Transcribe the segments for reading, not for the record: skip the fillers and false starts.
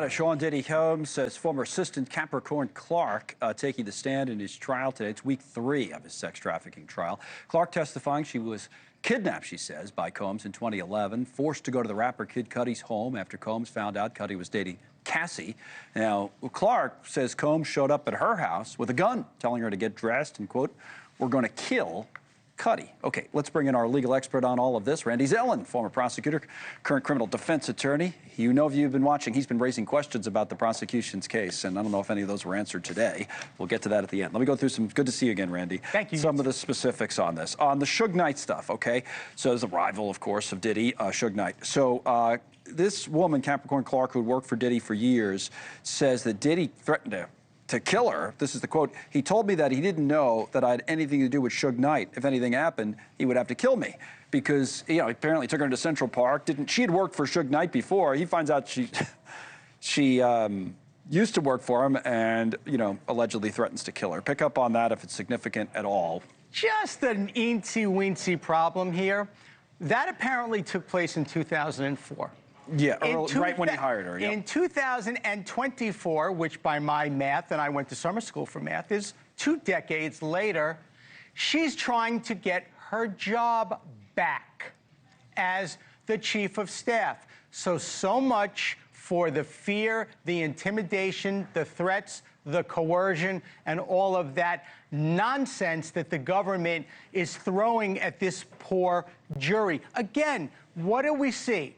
Sean Diddy Holmes says former assistant Capricorn Clark taking the stand in his trial today. It's week 3 of his sex trafficking trial. Clark testifying she was kidnapped, she says, by Combs in 2011, forced to go to the rapper Kid Cudi's home after Combs found out Cudi was dating Cassie. Now, Clark says Combs showed up at her house with a gun, telling her to get dressed and, quote, "We're going to kill Cudi." Okay, let's bring in our legal expert on all of this, Randy Zelin, former prosecutor, current criminal defense attorney. You know, if you've been watching, he's been raising questions about the prosecution's case, and I don't know if any of those were answered today. We'll get to that at the end. Let me go through some, good to see you again, Randy. Thank you. Some of the specifics on this. On the Suge Knight stuff, okay? So there's a rival, of course, of Diddy, Suge Knight. So this woman, Capricorn Clark, who had worked for Diddy for years, says that Diddy threatened to kill her. This is the quote. "He told me that he didn't know that I had anything to do with Suge Knight. If anything happened, he would have to kill me." Because, you know, apparently took her to Central Park. She had worked for Suge Knight before. He finds out she used to work for him and, you know, allegedly threatens to kill her. Pick up on that if it's significant at all. Just an eensy-weensy problem here. That apparently took place in 2004. Yeah, right when he hired her. Yep. In 2024, which by my math, and I went to summer school for math, is 2 decades later, she's trying to get her job back as the chief of staff. So much for the fear, the intimidation, the threats, the coercion, and all of that nonsense that the government is throwing at this poor jury. Again, what do we see?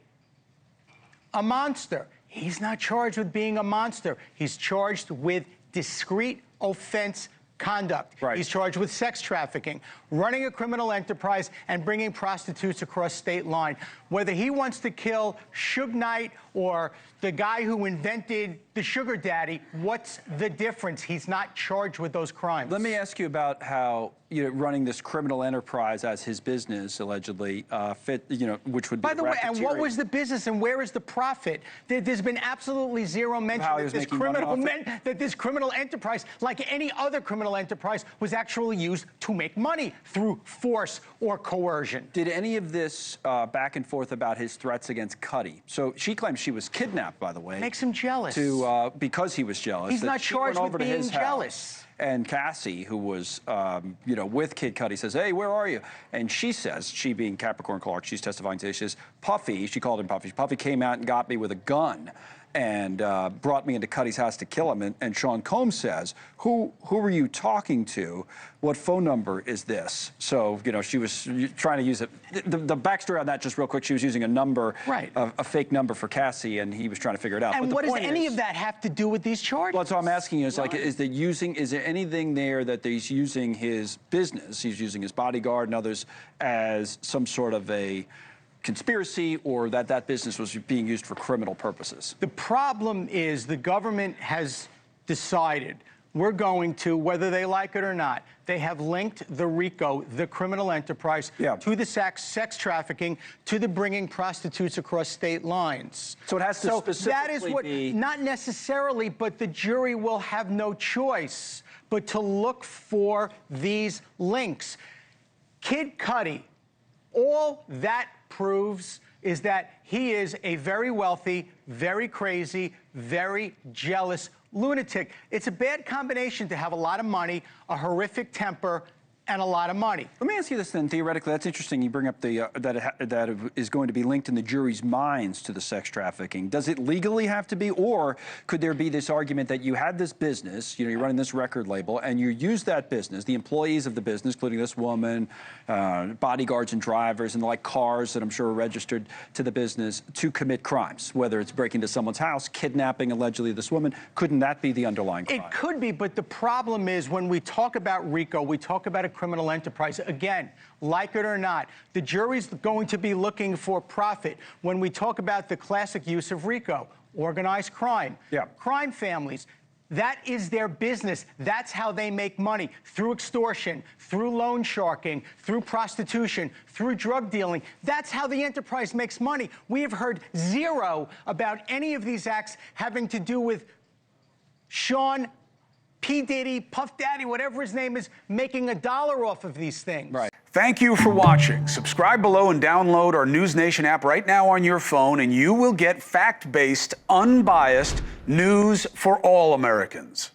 A monster. He's not charged with being a monster. He's charged with discrete offense conduct. Right. He's charged with sex trafficking, running a criminal enterprise, and bringing prostitutes across state line. Whether he wants to kill Suge Knight or the guy who invented the sugar daddy, what's the difference? He's not charged with those crimes. Let me ask you about how, you know, running this criminal enterprise as his business, allegedly, which would be By the way, and what was the business and where is the profit? There's been absolutely zero mention that this criminal enterprise, like any other criminal enterprise, was actually used to make money through force or coercion. Did any of this back and forth about his threats against Cudi? So she claims she was kidnapped, by the way. Makes him jealous. Because he was jealous. He's not charged with being jealous. And Cassie, who was, with Kid Cudi, says, "Hey, where are you?" And she says, she being Capricorn Clark, she's testifying today, she says, "Puffy," she called him Puffy. "Puffy came out and got me with a gun and brought me into Cudi's house to kill him." And Sean Combs says, who were you talking to? What phone number is this? So, you know, she was trying to use it. The backstory on that, just real quick, she was using a number, right, a fake number for Cassie, and he was trying to figure it out. And what does any of that have to do with these charges? Well, that's what I'm asking you. Is like, is there anything there that he's using his business, he's using his bodyguard and others as some sort of a conspiracy, or that business was being used for criminal purposes? The problem is the government has decided we're going to, whether they like it or not, they have linked the RICO, the criminal enterprise, to the sex trafficking, to the bringing prostitutes across state lines. So it has to specifically that is what, not necessarily, but the jury will have no choice but to look for these links. Kid Cudi, all that proves is that he is a very wealthy, very crazy, very jealous lunatic. It's a bad combination to have a lot of money, a horrific temper, and a lot of money. Let me ask you this then, theoretically. That's interesting. You bring up that it is going to be linked in the jury's minds to the sex trafficking. Does it legally have to be, or could there be this argument that you had this business, you're running this record label, and you use that business, the employees of the business, including this woman, bodyguards and drivers, and like cars that I'm sure are registered to the business, to commit crimes, whether it's breaking into someone's house, kidnapping allegedly this woman? Couldn't that be the underlying crime? It could be, but the problem is when we talk about RICO, we talk about a criminal enterprise. Again, like it or not, the jury's going to be looking for profit. When we talk about the classic use of RICO, organized crime, crime families, that is their business. That's how they make money, through extortion, through loan sharking, through prostitution, through drug dealing. That's how the enterprise makes money. We have heard zero about any of these acts having to do with Sean P. Diddy, Puff Daddy, whatever his name is, making $1 off of these things. Right. Thank you for watching. Subscribe below and download our NewsNation app right now on your phone, and you will get fact-based, unbiased news for all Americans.